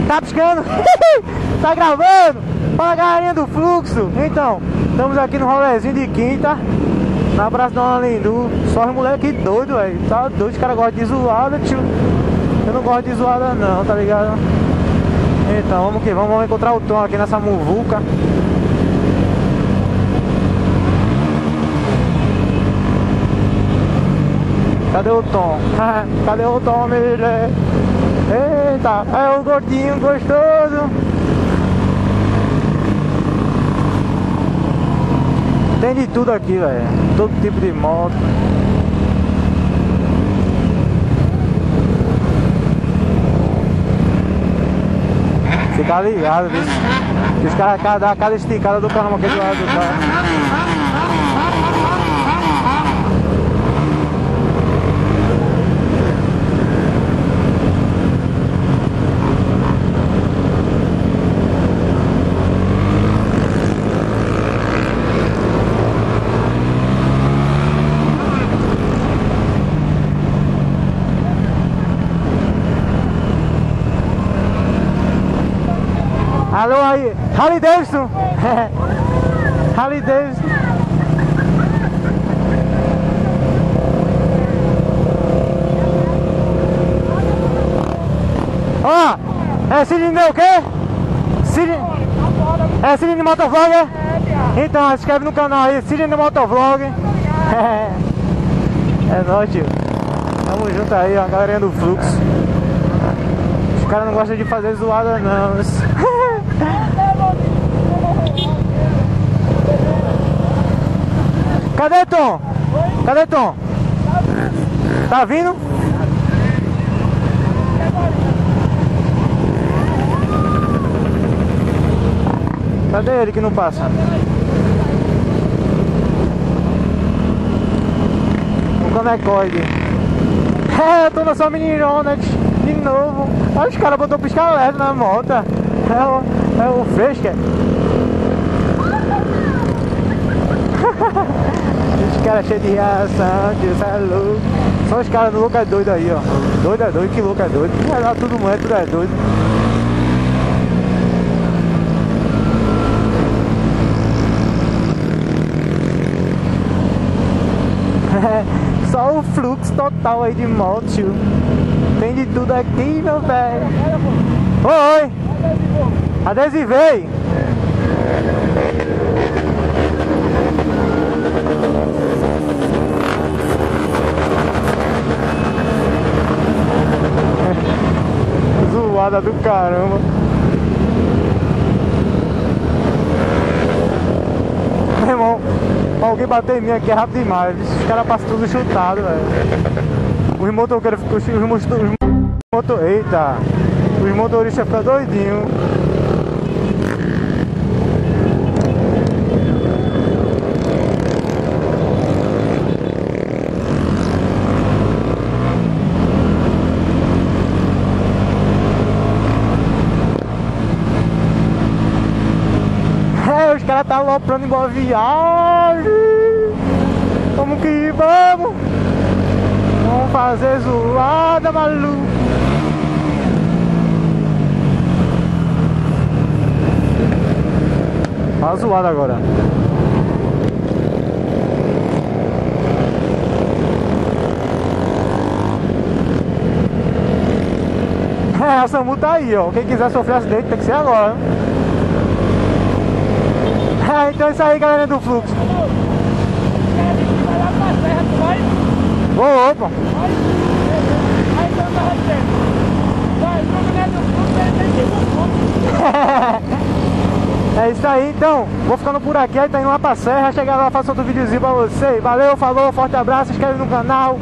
Tá piscando? Tá gravando? Fala, galerinha do Fluxo. Então, estamos aqui no rolezinho de quinta, na Praça Dona Lindu. Só os moleque doido, velho. Tá doido, os caras gostam de zoada, tio. Eu não gosto de zoada não, tá ligado? Então, vamos que vamos encontrar o Tom aqui nessa muvuca. Cadê o Tom? Cadê o Tom, mulher? Eita, é o gordinho gostoso. Tem de tudo aqui, velho. Todo tipo de moto. Fica ligado, bicho. Que os caras dão cada esticada do carro aqui do lado do carro. Alô aí, Harley Davidson. Harley Davidson. Ó, é cilindro o quê? É cilindro motovlog, é? Então, se inscreve no canal aí, cilindro motovlog. É nóis, tio. Tamo junto aí, ó, a galerinha do Fluxo. Os caras não gostam de fazer zoada não. Cadê Tom? Cadê Tom? Tá vindo? Cadê ele que não passa? O Conecoide. Eu tô na sua meninona de novo. Olha, os caras botou pisca-alerta na moto. É o Fresca. Os caras cheios de reação, tio, cê é louco. São os caras do louco é doido aí, ó. Doido é doido, que louco é doido. É lá tudo mulher, tudo é doido. Só o fluxo total aí de moto, tio. Tem de tudo aqui, meu velho. Oi! Adesivei! Zoada do caramba. Meu irmão, pra alguém bater em mim aqui é rápido demais. Os caras passam tudo chutado, velho. Os motoqueiros ficam. Eita! Os motoristas ficam doidinhos. Os caras tá aloprando em boa viagem. Vamos que vamos. Vamos fazer zoada, maluco. Tá zoada agora. A SAMU tá aí, ó. Quem quiser sofrer acidente tem que ser agora. Então é isso aí, galera do Fluxo. Ô, opa! É isso aí, então. Vou ficando por aqui, aí tá indo lá pra serra. Chegar lá, faço outro videozinho pra você. Valeu, falou, forte abraço, se inscreve no canal.